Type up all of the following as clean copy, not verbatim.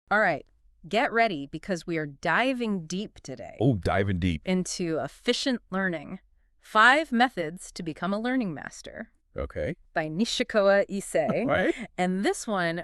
All right, get ready because we are diving deep today Oh, diving deep. into efficient learning. 5 methods to become a learning master Okay. by Nishikawa All Issei. right. And this one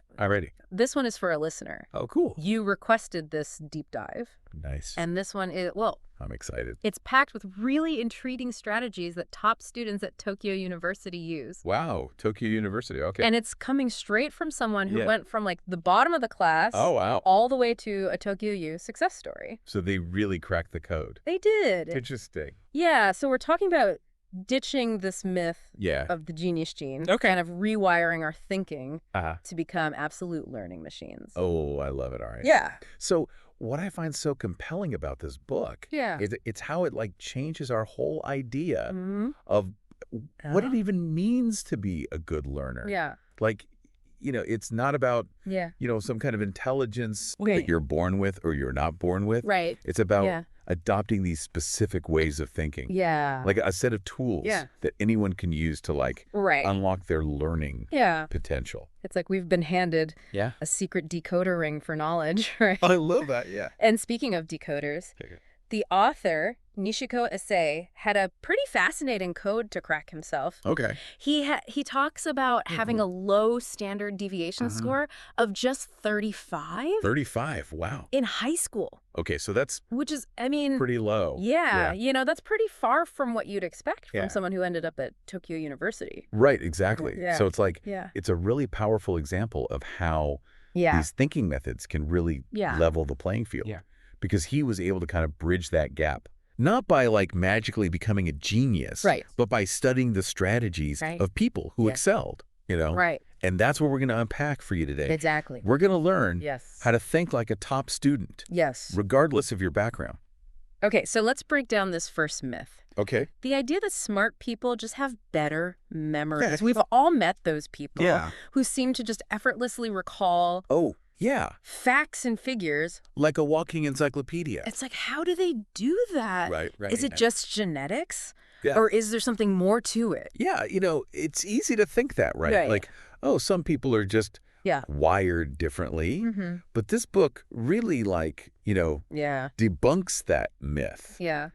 is for a listener. Oh, cool. You requested this deep dive. Nice. And this one is, well, I'm excited. it's packed with really intriguing strategies that top students at Tokyo University use. Wow. Tokyo University. Okay. And it's coming straight from someone who Yeah. went from like the bottom of the class Oh, wow. all the way to a Tokyo U success story. So they really cracked the code. They did. Interesting. Yeah, so we're talking about ditching this myth Yeah. of the genius gene, Okay. kind of rewiring our thinking Uh-huh. to become absolute learning machines. Oh, I love it. All right. Yeah. So what I find so compelling about this book Yeah. is it's how it like changes our whole idea Mm-hmm. of what it even means to be a good learner. Yeah. Like, it's not about, Yeah. some kind of intelligence Okay. that you're born with or you're not born with. Right. It's about Yeah. adopting these specific ways of thinking. Yeah. Like a set of tools Yeah. that anyone can use to like Right. unlock their learning Yeah. potential. It's like we've been handed Yeah. a secret decoder ring for knowledge, right? I love that. Yeah. And speaking of decoders, Okay. the author, Nishiko Issei, had a pretty fascinating code to crack himself. Okay. He talks about having a low standard deviation score of just 35 35. Wow. in high school, Okay. So that's which is, I mean, pretty low. yeah, that's pretty far from what you'd expect from Yeah. someone who ended up at Tokyo University. Right. Exactly. Yeah. So it's like, Yeah. it's a really powerful example of how Yeah. these thinking methods can really Yeah. level the playing field. Yeah. Because he was able to kind of bridge that gap. Not by like magically becoming a genius, Right. but by studying the strategies Right. of people who Yeah. excelled, Right. And that's what we're going to unpack for you today. Exactly. We're going to learn Yes. how to think like a top student, Yes. regardless of your background. Okay, so let's break down this first myth. Okay. The idea that smart people just have better memories. Yeah. We've all met those people Yeah. who seem to just effortlessly recall Oh, yeah. facts and figures. Like a walking encyclopedia. It's like, how do they do that? Right. Is it just genetics? Yeah. Or is there something more to it? Yeah. It's easy to think that, right? Right. Like, oh, some people are just Yeah. wired differently. Mm-hmm. But this book really Yeah. debunks that myth. Yeah.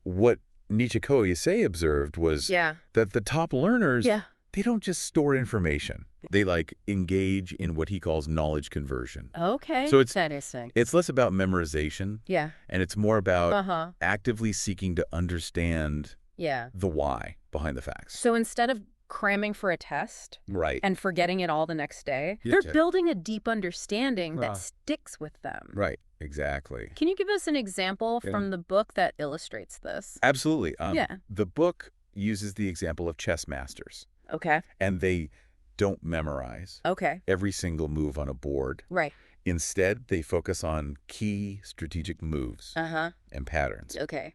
What Nishiko Issei observed was Yeah. that the top learners, Yeah. they don't just store information. They engage in what he calls knowledge conversion. Okay. So it's- interesting. It's less about memorization Yeah. and it's more about Uh-huh. actively seeking to understand Yeah. the why behind the facts. So instead of cramming for a test Right. and forgetting it all the next day, Yeah. they're building a deep understanding Wow. that sticks with them. Right. Exactly. Can you give us an example Yeah. from the book that illustrates this? Absolutely. Yeah. The book uses the example of chess masters, Okay. and they don't memorize Okay. every single move on a board. Right. Instead, they focus on key strategic moves Uh-huh. and patterns. Okay.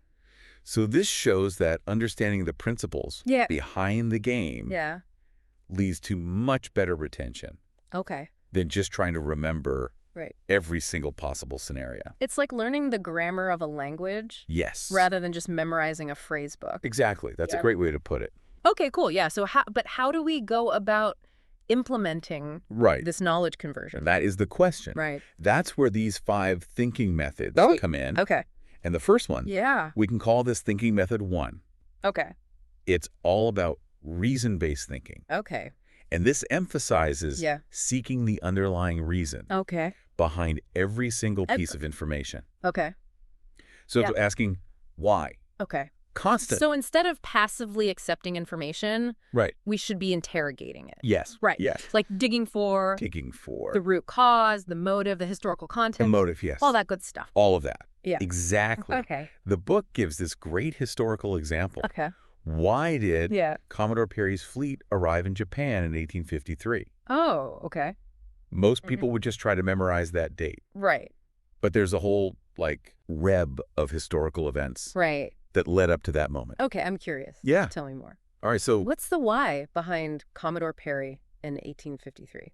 So this shows that understanding the principles Yeah. behind the game Yeah. leads to much better retention Okay. than just trying to remember Right. every single possible scenario. It's like learning the grammar of a language Yes. rather than just memorizing a phrase book. Exactly. That's Yeah. a great way to put it. Okay, cool. Yeah. So how do we go about implementing Right. this knowledge conversion? That is the question. Right. That's where these 5 thinking methods Oh, come in. Okay. And the first one, Yeah. we can call this thinking method 1. Okay. It's all about reason-based thinking. Okay. And this emphasizes Yeah. seeking the underlying reason Okay. behind every single piece of information. Okay. So Yeah. asking why? Okay. Constant. So instead of passively accepting information, Right. we should be interrogating it. Yes. Right. Yes. Like digging for Digging for the root cause, the motive, the historical the context, motive, yes. all that good stuff. All of that. Yeah. Exactly. Okay. The book gives this great historical example. Okay. Why did Yeah. Commodore Perry's fleet arrive in Japan in 1853? Oh, okay. Most people would just try to memorize that date. Right. But there's a whole, web of historical events Right. that led up to that moment. Okay, I'm curious. Yeah. Tell me more. All right, so What's the why behind Commodore Perry in 1853?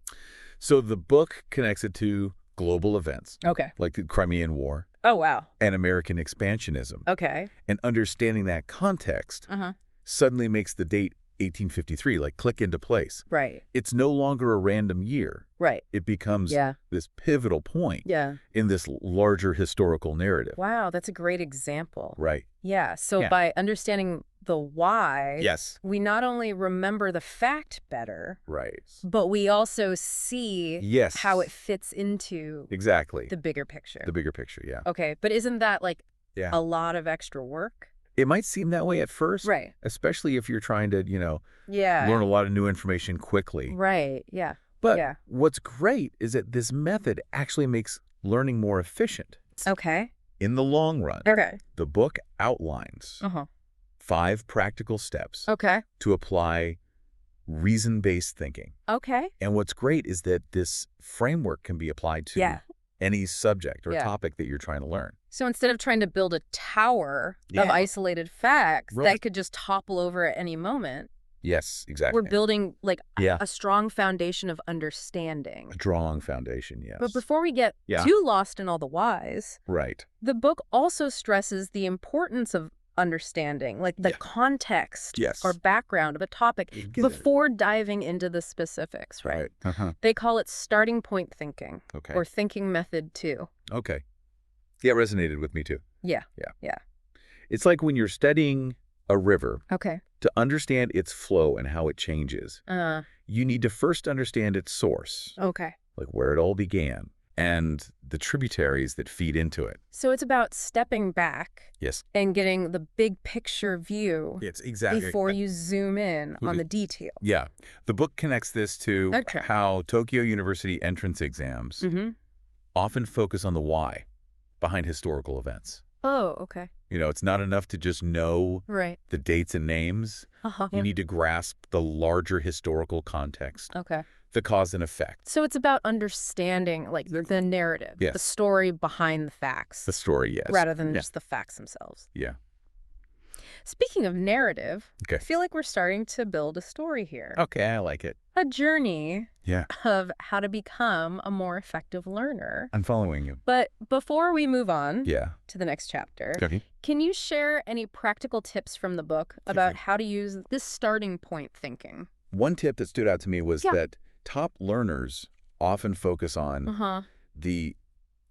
the book connects it to global events, Okay. like the Crimean War Oh, wow. and American expansionism. Okay. And understanding that context Uh-huh. suddenly makes the date 1853, like click into place. Right. It's no longer a random year. Right. It becomes Yeah. this pivotal point Yeah. in this larger historical narrative. Wow, that's a great example. Right. Yeah. So Yeah. by understanding the why, Yes. we not only remember the fact better, Right. but we also see Yes. how it fits into Exactly. the bigger picture. The bigger picture, yeah. Okay, but isn't that like Yeah. a lot of extra work? It might seem that way at first. Right. Especially if you're trying to, Yeah. learn a lot of new information quickly. Right. Yeah. But Yeah. what's great is that this method actually makes learning more efficient. Okay. In the long run, Okay. the book outlines Uh-huh. 5 practical steps Okay. to apply reason-based thinking. Okay. And what's great is that this framework can be applied to Yeah. any subject or Yeah. topic that you're trying to learn. So instead of trying to build a tower of Yeah. isolated facts Right. that could just topple over at any moment, Yes, exactly. we're building like Yeah. a strong foundation of understanding. A strong foundation, yes. But before we get Yeah. too lost in all the whys, Right. the book also stresses the importance of understanding, like the Yeah. context Yes. or background of a topic You get it. before diving into the specifics, right? Right. Uh-huh. They call it starting point thinking Okay. or thinking method 2. Okay. Yeah, it resonated with me too. Yeah. Yeah. Yeah. It's like when you're studying a river, Okay. to understand its flow and how it changes, you need to first understand its source, Okay. like where it all began, and the tributaries that feed into it. So it's about stepping back Yes. and getting the big picture view It's exactly. before you zoom in on the detail. Yeah. The book connects this to Okay. how Tokyo University entrance exams Mm-hmm. often focus on the why behind historical events. Oh, okay. It's not enough to just know Right. the dates and names. Uh-huh. You need to grasp the larger historical context, Okay. the cause and effect, So it's about understanding like the narrative, Yes. the story behind the facts, the story, yes. rather than Yeah. just the facts themselves. Yeah. Speaking of narrative, Okay. I feel like we're starting to build a story here. Okay, I like it. A journey Yeah. of how to become a more effective learner. I'm following you. But before we move on Yeah. to the next chapter, Okay. can you share any practical tips from the book about how to use this starting point thinking? One tip that stood out to me was Yeah. that top learners often focus on Uh-huh. the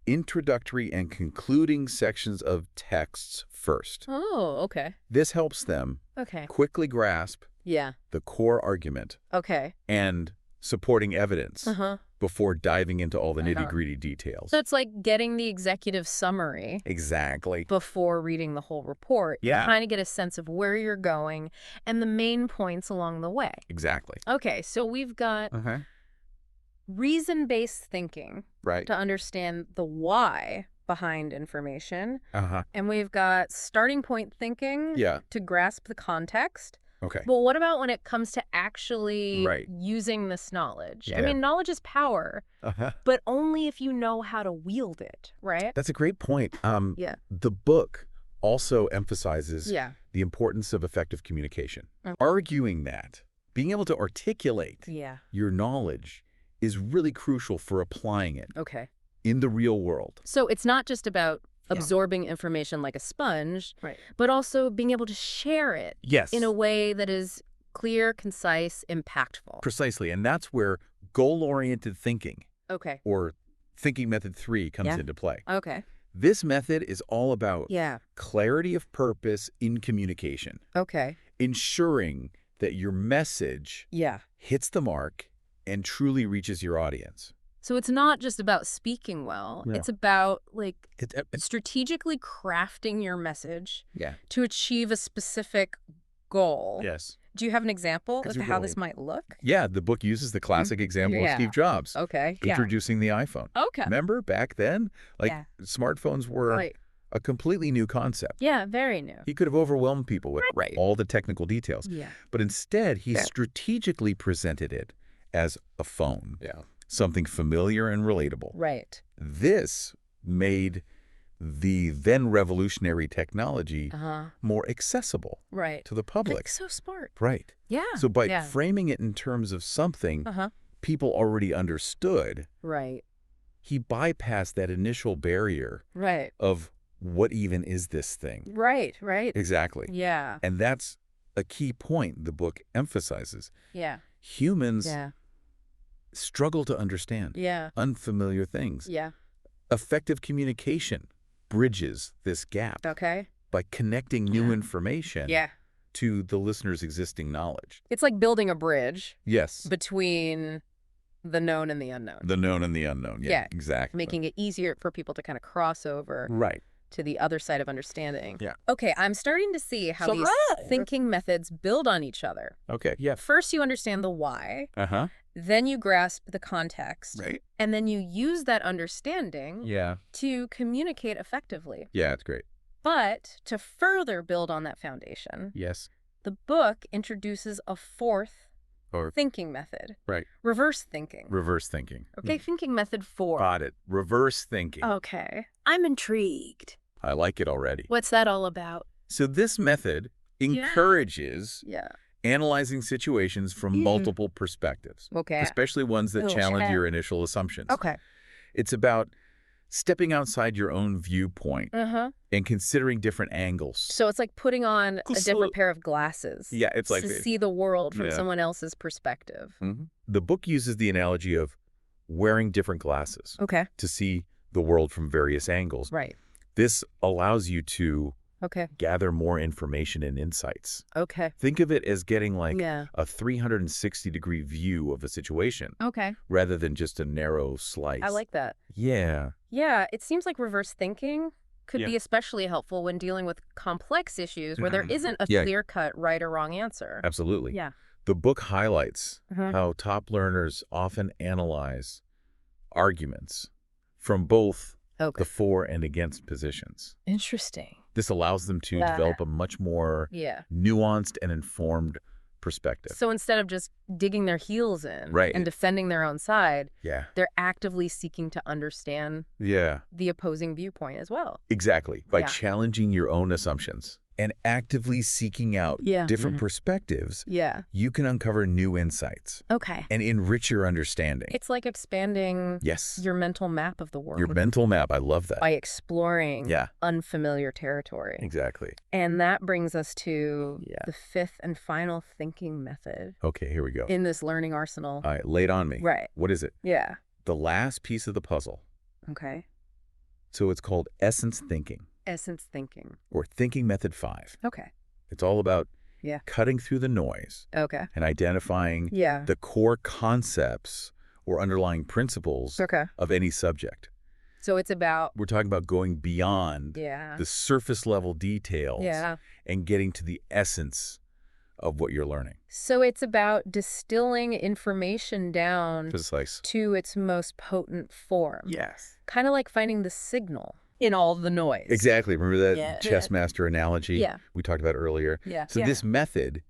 introductory and concluding sections of texts first. Oh, okay. This helps them Okay. quickly grasp Yeah. the core argument Okay. and supporting evidence Uh-huh. before diving into all the Uh-huh. nitty-gritty details. So it's like getting the executive summary Exactly. before reading the whole report. Yeah. Kind of get a sense of where you're going and the main points along the way. Exactly. Okay, so we've got Uh-huh. reason-based thinking Right. to understand the why behind information. Uh-huh. And we've got starting point thinking Yeah. to grasp the context. Okay. But what about when it comes to actually Right. using this knowledge? I Yeah. mean, knowledge is power, Uh-huh. but only if you know how to wield it, right? That's a great point. Yeah. The book also emphasizes Yeah. the importance of effective communication, Okay. arguing that being able to articulate Yeah. your knowledge is really crucial for applying it Okay. in the real world. So it's not just about Yeah. absorbing information like a sponge, Right. but also being able to share it Yes. in a way that is clear, concise, impactful. Precisely. And that's where goal-oriented thinking, Okay. or thinking method 3, comes Yeah. into play. Okay. This method is all about Yeah. clarity of purpose in communication, Okay. ensuring that your message Yeah. hits the mark and truly reaches your audience. So it's not just about speaking well. Yeah. It's about like It's strategically crafting your message yeah. to achieve a specific goal. Yes. Do you have an example of how Absolutely. this might look? Yeah, the book uses the classic example Yeah. of Steve Jobs Okay. Yeah. introducing the iPhone. Okay. Remember back then, like Yeah. smartphones were Right. a completely new concept. Yeah, very new. He could have overwhelmed people with Right. all the technical details. Yeah. But instead, he Yeah. strategically presented it as a phone, Yeah. something familiar and relatable. Right. This made the then revolutionary technology Uh-huh. more accessible Right. to the public. That's so smart. Right. Yeah. So by Yeah. framing it in terms of something Uh-huh. people already understood, Right. he bypassed that initial barrier Right. of what even is this thing? Right. Right. Exactly. Yeah. And that's a key point the book emphasizes. Yeah. Humans Yeah. struggle to understand Yeah. unfamiliar things. Yeah. Effective communication bridges this gap Okay. by connecting new information Yeah. to the listener's existing knowledge. It's like building a bridge Yes. between the known and the unknown. The known and the unknown. Yeah, Yeah. exactly. Making it easier for people to kind of cross over Right. to the other side of understanding. Yeah. Okay, I'm starting to see how these thinking methods build on each other. Okay. Yeah. First, you understand the why. Uh-huh. Then you grasp the context. Right. And then you use that understanding Yeah. to communicate effectively. Yeah, it's great. But to further build on that foundation, Yes. the book introduces a fourth Or thinking method. right. Reverse thinking. Reverse thinking. Okay, thinking method 4. Got it. Reverse thinking. Okay. I'm intrigued. I like it already. What's that all about? So this method encourages Yeah. analyzing situations from multiple perspectives, Okay. especially ones that challenge Okay. your initial assumptions. Okay. It's about stepping outside your own viewpoint Uh-huh. and considering different angles. So it's like putting on a different pair of glasses. Yeah, it's like to see the world from Yeah. someone else's perspective. The book uses the analogy of wearing different glasses Okay. to see the world from various angles. Right. This allows you to Okay. gather more information and insights. Okay. Think of it as getting like Yeah. a 360-degree view of a situation Okay. rather than just a narrow slice. I like that. Yeah. Yeah, it seems like reverse thinking could Yeah. be especially helpful when dealing with complex issues where there isn't a Yeah. clear-cut right or wrong answer. Absolutely. Yeah. The book highlights Mhm. how top learners often analyze arguments from both Okay. the for and against positions. Interesting. This allows them to develop a much more Yeah. nuanced and informed perspective. So instead of just digging their heels in Right. and defending their own side, Yeah. they're actively seeking to understand Yeah. the opposing viewpoint as well. Exactly. By Yeah. challenging your own assumptions and actively seeking out Yeah. different perspectives, Yeah. you can uncover new insights Okay. and enrich your understanding. It's like expanding Yes. your mental map of the world Your mental map. I love that. by exploring Yeah. unfamiliar territory. Exactly. And that brings us to Yeah. the fifth and final thinking method Okay, here we go. in this learning arsenal. All right, lay it on me. Right. What is it? Yeah. The last piece of the puzzle. Okay. So it's called essence thinking, Essence thinking. or thinking method 5. Okay. It's all about Yeah. cutting through the noise Okay. and identifying Yeah. the core concepts or underlying principles Okay. of any subject. So it's about, We're talking about going beyond yeah. the surface level details Yeah. and getting to the essence of what you're learning. So it's about distilling information down Precise. to its most potent form. Yes. Kind of like finding the signal in all the noise. Exactly. Remember that Yeah. chess master analogy Yeah. we talked about earlier? Yeah. So this method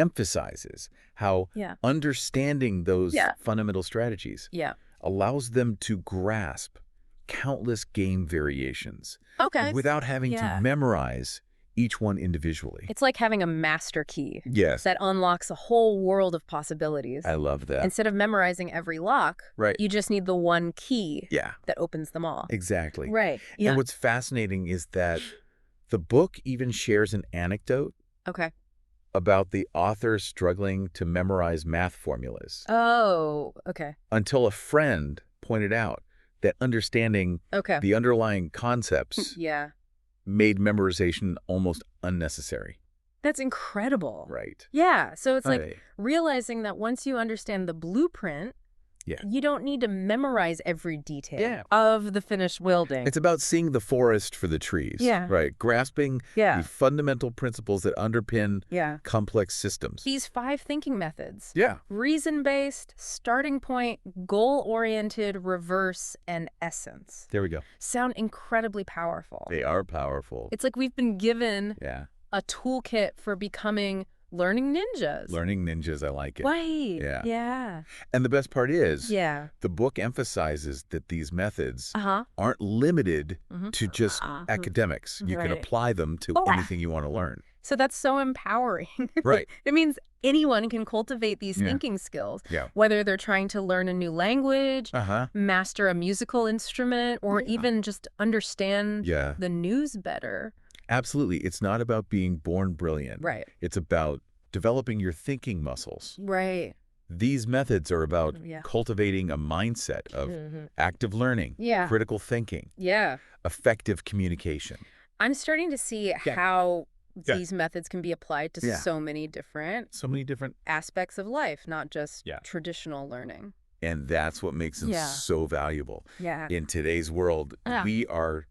emphasizes how Yeah. understanding those Yeah. fundamental strategies Yeah. allows them to grasp countless game variations Okay. without having Yeah. to memorize each one individually. It's like having a master key Yes. that unlocks a whole world of possibilities. I love that. Instead of memorizing every lock, Right. you just need the one key Yeah, that opens them all. exactly. Right. And what's fascinating is that the book even shares an anecdote Okay. about the author struggling to memorize math formulas Oh, okay. until a friend pointed out that understanding Okay. the underlying concepts Yeah. made memorization almost unnecessary. That's incredible. Right. Yeah. So it's like Right. realizing that once you understand the blueprint, Yeah. you don't need to memorize every detail Yeah. of the finished building. It's about seeing the forest for the trees. Yeah. Right. Grasping Yeah. the fundamental principles that underpin Yeah. complex systems. These 5 thinking methods: Yeah. reason-based, starting point, goal-oriented, reverse, and essence, There we go. sound incredibly powerful. They are powerful. It's like we've been given Yeah. a toolkit for becoming learning ninjas. Learning ninjas, I like it. Right. Yeah. Yeah. And the best part is, Yeah. the book emphasizes that these methods Uh-huh. aren't limited Mhm. to just academics. You can Right. apply them to Oh. anything you want to learn. So that's so empowering. Right. It means anyone can cultivate these Yeah. thinking skills, Yeah. whether they're trying to learn a new language, Uh-huh. master a musical instrument, or even just understand Yeah. the news better. Absolutely. It's not about being born brilliant. Right. It's about developing your thinking muscles. Right. These methods are about Yeah. cultivating a mindset of active learning, Yeah. critical thinking, Yeah. effective communication. I'm starting to see how these methods can be applied to so many different aspects of life, not just traditional learning. And that's what makes them so valuable. Yeah. In today's world, we are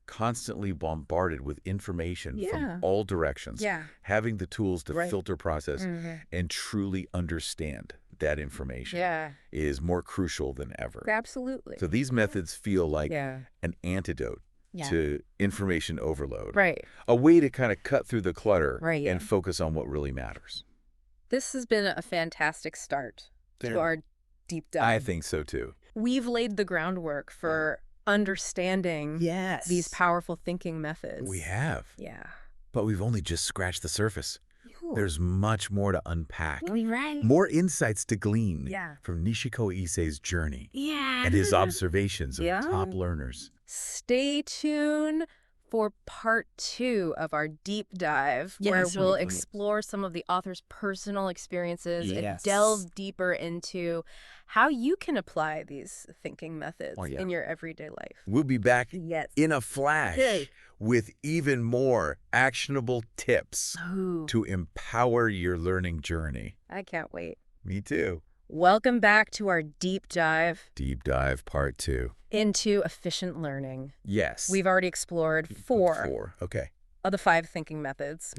constantly bombarded with information from all directions. Having the tools to filter, process, and truly understand that information is more crucial than ever. Absolutely. So these methods feel like an antidote to information overload. Right. A way to kind of cut through the clutter Right. and focus on what really matters. This has been a fantastic start to our deep dive. I think so too. We've laid the groundwork for understanding these powerful thinking methods. We have. Yeah. But we've only just scratched the surface. Ooh. There's much more to unpack. Right. More insights to glean from Nishiko Isei's journey and his observations of top learners. Stay tuned for part 2 of our deep dive, where we'll explore some of the author's personal experiences and delve deeper into how you can apply these thinking methods in your everyday life. We'll be back in a flash with even more actionable tips to empower your learning journey. I can't wait. Me too. Welcome back to our deep dive. Deep dive part 2. Into efficient learning. Yes. We've already explored 4 of the 5 thinking methods.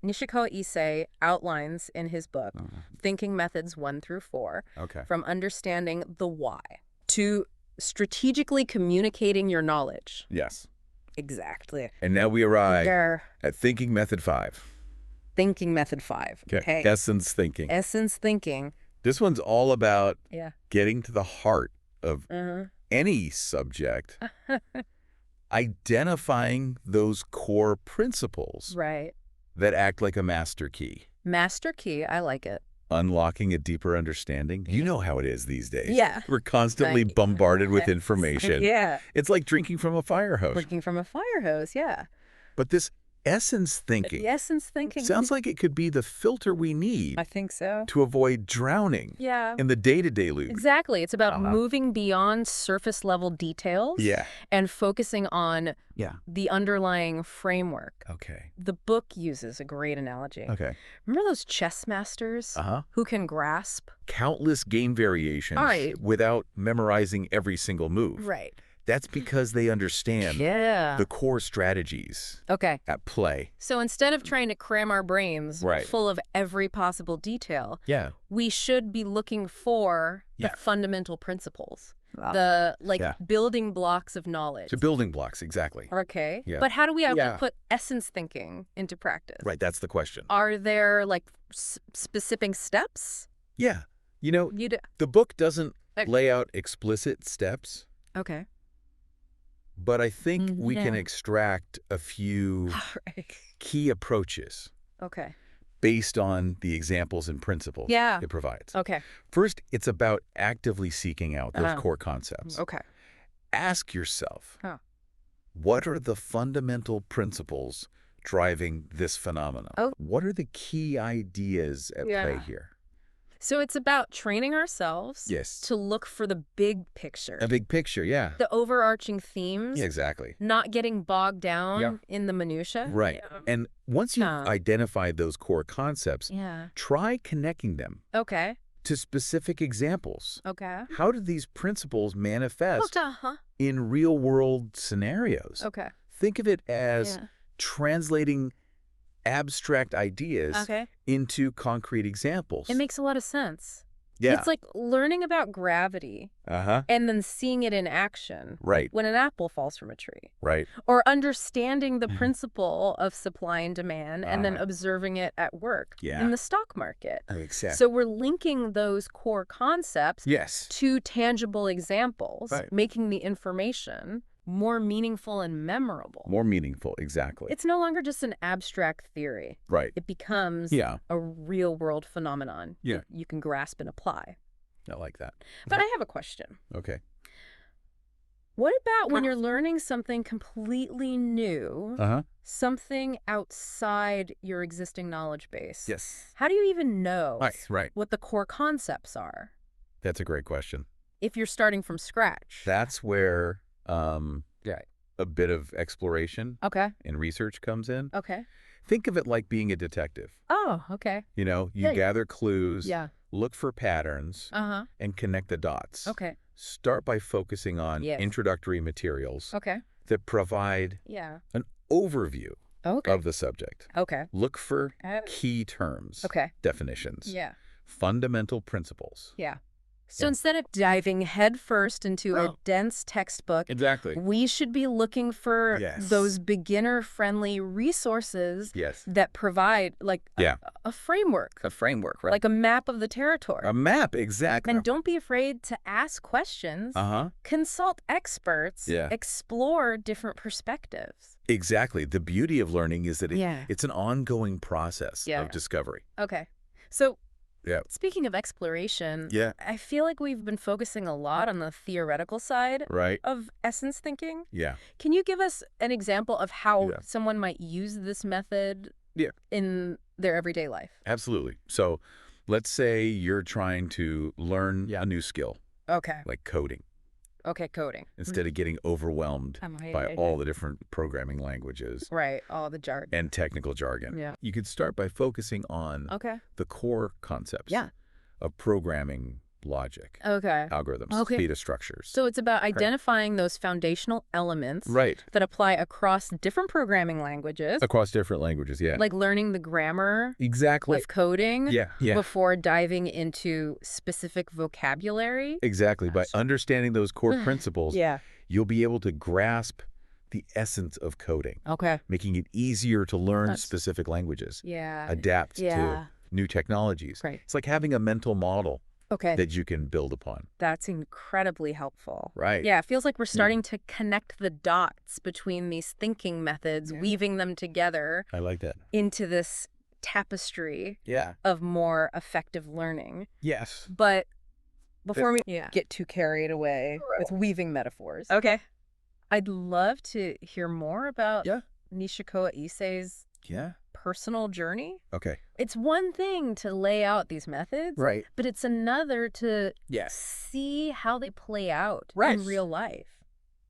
Nishiko Isei outlines in his book Thinking Methods 1 through 4 from understanding the why to strategically communicating your knowledge. Yes. Exactly. And now we arrive at Thinking Method 5. Thinking Method 5. Okay. Essence thinking. Essence thinking. This one's all about getting to the heart of any subject, identifying those core principles that act like a master key. Master key, I like it. Unlocking a deeper understanding. You know how it is these days. Yeah. We're constantly bombarded with information. It's like drinking from a fire hose. Drinking from a fire hose, But this essence thinking. Essence thinking. Sounds like it could be the filter we need. I think so. To avoid drowning in the day-to-day loop. Exactly. It's about moving beyond surface level details and focusing on the underlying framework. The book uses a great analogy. Remember those chess masters who can grasp countless game variations without memorizing every single move? That's because they understand the core strategies at play. So instead of trying to cram our brains full of every possible detail, we should be looking for the fundamental principles, the building blocks of knowledge. So building blocks, exactly. But how do we actually put essence thinking into practice? That's the question. Are there specific steps? You know, the book doesn't lay out explicit steps. But I think we can extract a few key approaches based on the examples and principles it provides. First, it's about actively seeking out those core concepts. Ask yourself, what are the fundamental principles driving this phenomenon? What are the key ideas at play here? So it's about training ourselves to look for the big picture. A big picture, The overarching themes. Exactly. Not getting bogged down in the minutia. And once you've identified those core concepts, try connecting them to specific examples. How do these principles manifest in real-world scenarios? Think of it as translating abstract ideas into concrete examples. It makes a lot of sense. It's like learning about gravity and then seeing it in action when an apple falls from a tree. Or understanding the principle of supply and demand and then observing it at work in the stock market. So we're linking those core concepts to tangible examples, making the information more meaningful and memorable. More meaningful, exactly. It's no longer just an abstract theory. It becomes a real-world phenomenon that you can grasp and apply. I like that. But I have a question. What about when you're learning something completely new, something outside your existing knowledge base? Yes. How do you even know Right. what the core concepts are That's a great question. if you're starting from scratch? That's where a bit of exploration and research comes in. Okay. Think of it like being a detective. Oh, okay. You know, you gather clues, look for patterns, and connect the dots. Okay. Start by focusing on introductory materials that provide an overview of the subject. Okay. Look for key terms, definitions, fundamental principles. Yeah. So instead of diving headfirst into a dense textbook, we should be looking for those beginner-friendly resources that provide like a framework. A framework, right? Like a map of the territory. A map, exactly. And don't be afraid to ask questions, consult experts, explore different perspectives. Exactly. The beauty of learning is that it's an ongoing process of discovery. Okay. So speaking of exploration, I feel like we've been focusing a lot on the theoretical side of essence thinking. Yeah. Can you give us an example of how someone might use this method in their everyday life? Absolutely. So let's say you're trying to learn a new skill. Okay. Like coding. Okay, coding. Instead of getting overwhelmed by all the different programming languages. Right, all the jargon. And technical jargon. Yeah. You could start by focusing on the core concepts of programming logic, algorithms, data structures. So it's about identifying those foundational elements that apply across different programming languages. Across different languages, Like learning the grammar of coding before diving into specific vocabulary. Exactly. By understanding those core principles, you'll be able to grasp the essence of coding. Making it easier to learn specific languages. Adapt to new technologies. It's like having a mental model that you can build upon. That's incredibly helpful. Right. Yeah, it feels like we're starting to connect the dots between these thinking methods, weaving them together. I like that. Into this tapestry of more effective learning. Yes. But before we get too carried away with weaving metaphors, I'd love to hear more about Nishikawa Isei's personal journey. It's one thing to lay out these methods, but it's another to see how they play out in real life.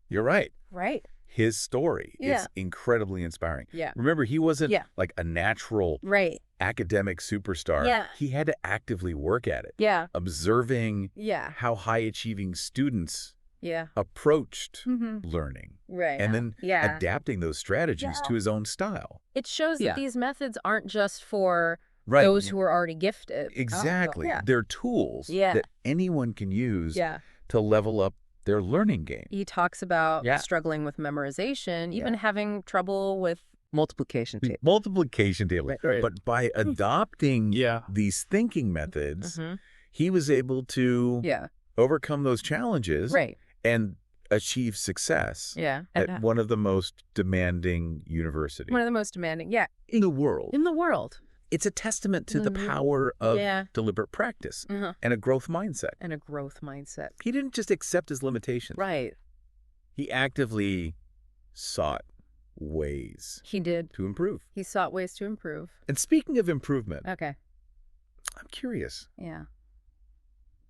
You're right. Right. His story is incredibly inspiring. Remember, he wasn't like a natural academic superstar. He had to actively work at it. Observing how high-achieving students approached learning. And then adapting those strategies to his own style. It shows that these methods aren't just for those who are already gifted. Exactly. They're tools that anyone can use to level up their learning game. He talks about struggling with memorization, even having trouble with multiplication table. Multiplication table. But by adopting these thinking methods, he was able to overcome those challenges and achieve success at one of the most demanding universities. One of the most demanding, in the world. In the world. It's a testament to the power of deliberate practice and a growth mindset. And a growth mindset. He didn't just accept his limitations. Right. He actively sought ways to improve. He sought ways to improve. And speaking of improvement, I'm curious. Yeah.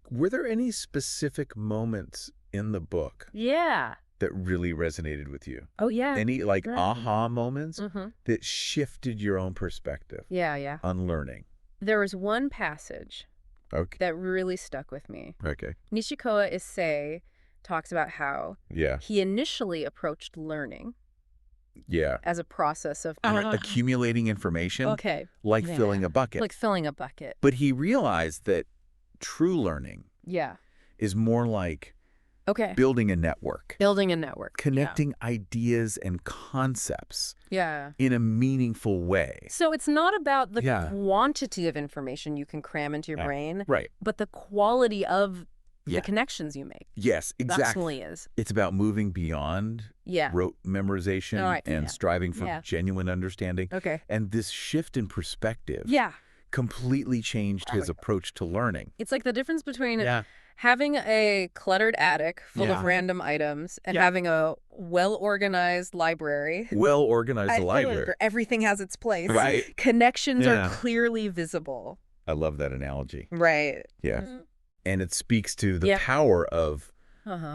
Were there any specific moments in the book that really resonated with you? Oh, yeah. Any like aha moments that shifted your own perspective on learning? There was one passage that really stuck with me. Nishikawa Issei talks about how he initially approached learning as a process of accumulating information like filling a bucket. Like filling a bucket. But he realized that true learning is more like building a network. Building a network. Connecting ideas and concepts in a meaningful way. So it's not about the quantity of information you can cram into your brain, but the quality of the connections you make. Yes, exactly. That's what it is. It's about moving beyond rote memorization and striving for genuine understanding. And this shift in perspective completely changed his approach to learning. It's like the difference between Having a cluttered attic full of random items and having a well-organized library. Well-organized library. Where everything has its place. Right. Connections are clearly visible. I love that analogy. Right. Yeah. And it speaks to the power of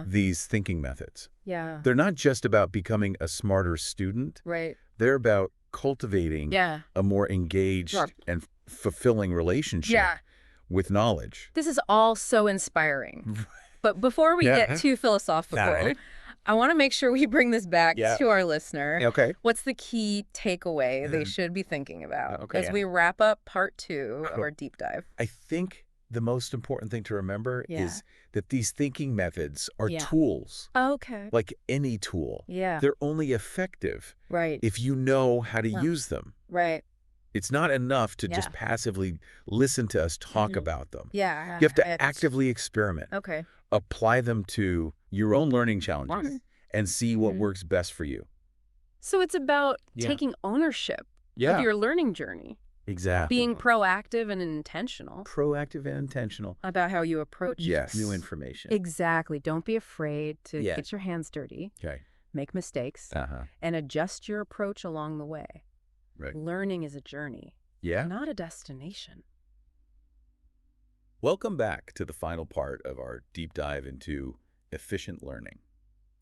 these thinking methods. Yeah. They're not just about becoming a smarter student. Right. They're about cultivating a more engaged and fulfilling relationship with knowledge. This is all so inspiring. But before we get too philosophical, I want to make sure we bring this back to our listener. Okay. What's the key takeaway they should be thinking about as we wrap up part 2 of our deep dive? I think the most important thing to remember is that these thinking methods are tools. Okay. Like any tool. Yeah. They're only effective if you know how to use them. Right. It's not enough to just passively listen to us talk about them. Yeah. You have to actively experiment. Okay. Apply them to your own learning challenges and see what works best for you. So it's about taking ownership of your learning journey. Exactly. Being proactive and intentional. Proactive and intentional. About how you approach new information. Exactly. Don't be afraid to get your hands dirty. Okay. Make mistakes. And adjust your approach along the way. Right. Learning is a journey. Not a destination. Welcome back to the final part of our deep dive into efficient learning.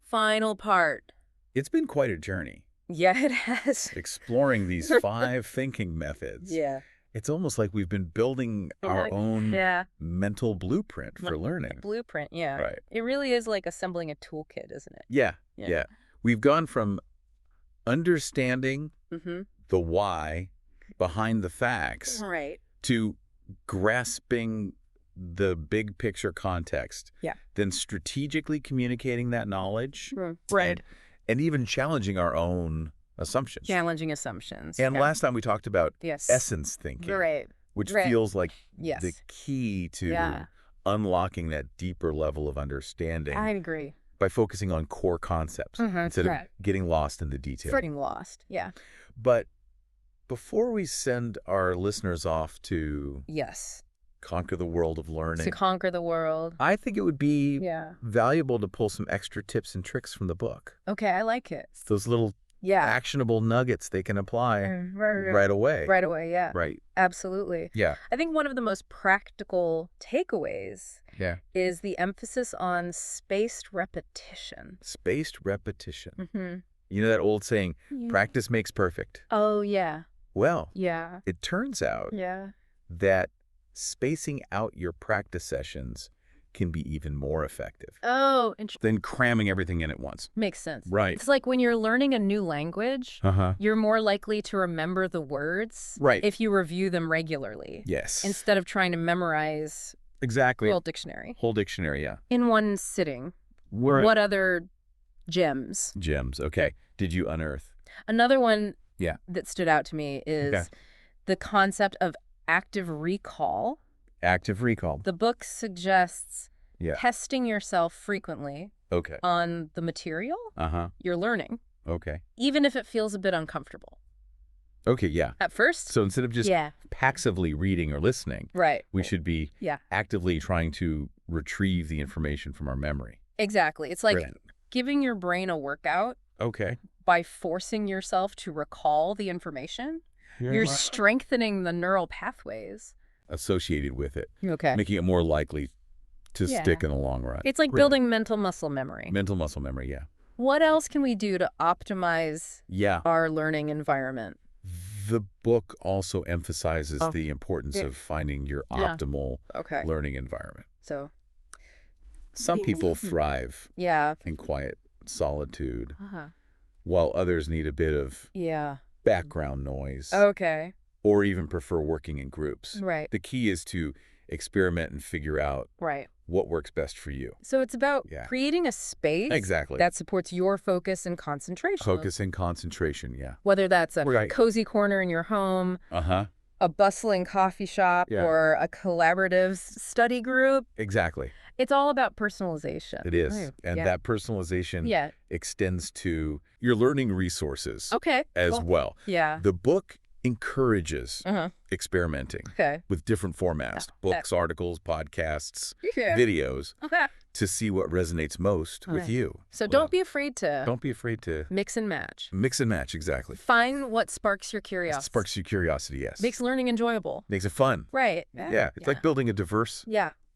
Final part. It's been quite a journey. Yeah, it has. Exploring these 5 thinking methods. Yeah. It's almost like we've been building our own mental blueprint for learning. Blueprint, yeah. Right. It really is like assembling a toolkit, isn't it? Yeah. We've gone from understanding the why behind the facts to grasping the big picture context. Then strategically communicating that knowledge. And even challenging our own assumptions. Challenging assumptions. And last time we talked about essence thinking. Which feels like the key to unlocking that deeper level of understanding. I agree. By focusing on core concepts instead of getting lost in the details. Getting lost, But before we send our listeners off to conquer the world of learning. To conquer the world. I think it would be valuable to pull some extra tips and tricks from the book. Okay, I like it. Those little actionable nuggets they can apply right away. Right away, Right. Absolutely. Yeah. I think one of the most practical takeaways is the emphasis on spaced repetition. Spaced repetition. You know that old saying, practice makes perfect. Oh, yeah. Well, it turns out that spacing out your practice sessions can be even more effective. Oh, interesting. Than cramming everything in at once. Makes sense. Right. It's like when you're learning a new language, you're more likely to remember the words if you review them regularly. Yes. Instead of trying to memorize the whole dictionary. Whole dictionary, in one sitting. What other gems? Gems, okay. Did you unearth? Another one that stood out to me is the concept of active recall. Active recall. The book suggests testing yourself frequently on the material you're learning. Okay. Even if it feels a bit uncomfortable. Okay, yeah. At first. So instead of just passively reading or listening, we should be actively trying to retrieve the information from our memory. Exactly. It's like giving your brain a workout by forcing yourself to recall the information. You're strengthening the neural pathways associated with it, making it more likely to stick in the long run. It's like building mental muscle memory. Mental muscle memory, yeah. What else can we do to optimize our learning environment? The book also emphasizes the importance of finding your optimal learning environment. So, some people thrive in quiet solitude, while others need a bit of background noise. Or even prefer working in groups. The key is to experiment and figure out what works best for you. So it's about creating a space that supports your focus and concentration. Focus and concentration, Whether that's a cozy corner in your home, a bustling coffee shop, or a collaborative study group. Exactly. It's all about personalization. It is. And that personalization extends to your learning resources as well. The book encourages experimenting with different formats, books, articles, podcasts, videos, to see what resonates most with you. So don't be afraid to... Don't be afraid to... Mix and match. Mix and match, exactly. Find what sparks your curiosity. Sparks your curiosity, yes. Makes learning enjoyable. Makes it fun. Right. Yeah. It's like building a diverse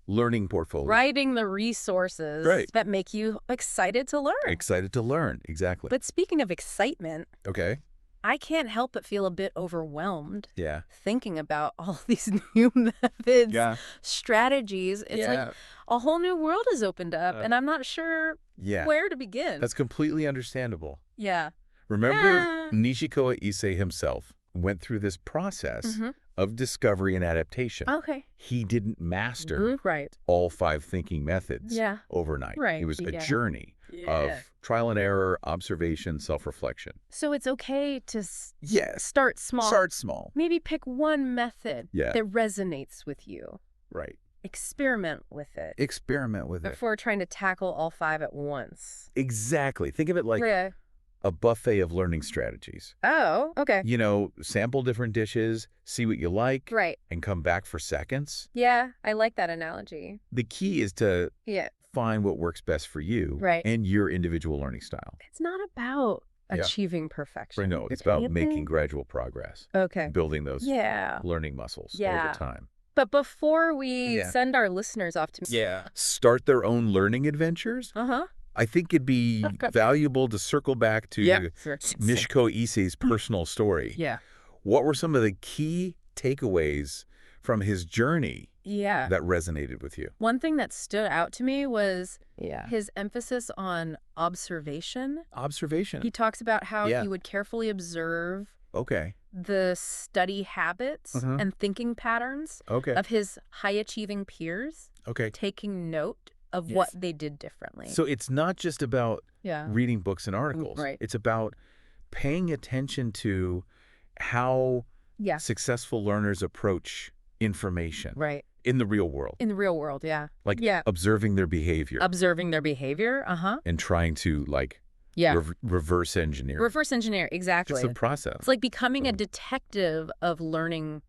learning portfolio. Writing the resources that make you excited to learn. Excited to learn, exactly. But speaking of excitement... Okay. I can't help but feel a bit overwhelmed thinking about all these new methods, strategies. It's like a whole new world has opened up, and I'm not sure where to begin. That's completely understandable. Yeah. Remember, Nishikawa Issei himself went through this process of discovery and adaptation. Okay. He didn't master all 5 thinking methods overnight. Right. It was a journey of trial and error, observation, self-reflection. So it's okay to start small. Start small. Maybe pick one method that resonates with you. Right. Experiment with it. Experiment with it. Before trying to tackle all 5 at once. Exactly. Think of it like a buffet of learning strategies. Oh, okay. You know, sample different dishes, see what you like, and come back for seconds. Yeah, I like that analogy. The key is to find what works best for you and your individual learning style. It's not about achieving perfection. No, it's about making gradual progress. Okay. Building those learning muscles over time. But before we send our listeners off to start their own learning adventures, I think it'd be valuable to circle back to Nishiko Issei's personal story. What were some of the key takeaways from his journey that resonated with you? One thing that stood out to me was his emphasis on observation. Observation. He talks about how he would carefully observe the study habits and thinking patterns of his high-achieving peers, taking note of what they did differently. So it's not just about reading books and articles. It's about paying attention to how successful learners approach information in the real world. In the real world, Like observing their behavior. Observing their behavior, and trying to like reverse engineer. Reverse engineer, exactly. It's a process. It's like becoming a detective of learning.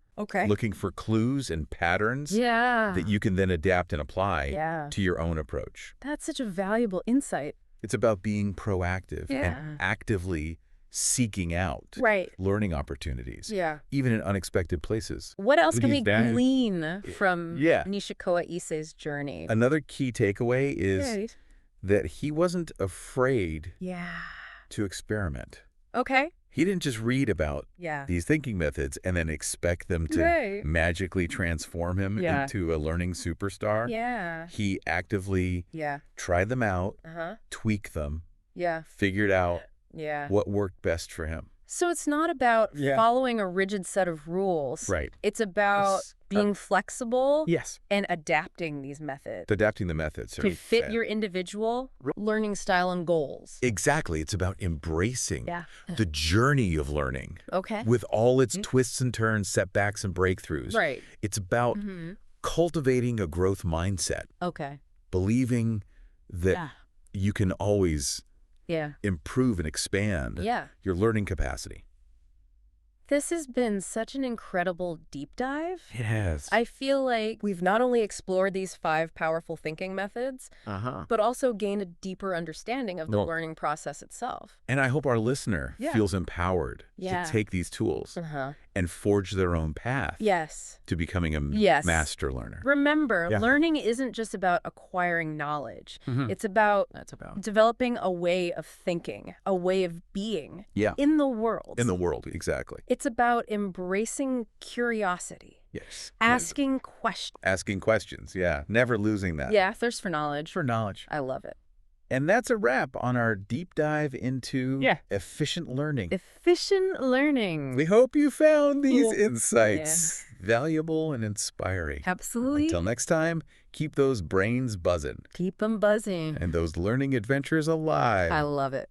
Looking for clues and patterns that you can then adapt and apply to your own approach. That's such a valuable insight. It's about being proactive and actively seeking out learning opportunities, even in unexpected places. What else can we glean from Nishikawa Issei's journey? Another key takeaway is that he wasn't afraid to experiment. Okay. He didn't just read about these thinking methods and then expect them to magically transform him into a learning superstar. He actively tried them out, tweaked them, figured out what worked best for him. So it's not about following a rigid set of rules. It's about being flexible and adapting these methods. Adapting the methods. To fit your individual learning style and goals. Exactly. It's about embracing the journey of learning. With all its twists and turns, setbacks and breakthroughs. It's about cultivating a growth mindset. Believing that you can always improve and expand your learning capacity. This has been such an incredible deep dive. It has. I feel like we've not only explored these 5 powerful thinking methods, but also gained a deeper understanding of the learning process itself. And I hope our listener feels empowered to take these tools and forge their own path to becoming a master learner. Remember, learning isn't just about acquiring knowledge. It's about developing a way of thinking, a way of being in the world. In the world, exactly. It's about embracing curiosity. Asking questions. Asking questions, never losing that. Thirst for knowledge. For knowledge. I love it. And that's a wrap on our deep dive into efficient learning. Efficient learning. We hope you found these insights valuable and inspiring. Absolutely. Until next time, keep those brains buzzing. Keep them buzzing. And those learning adventures alive. I love it.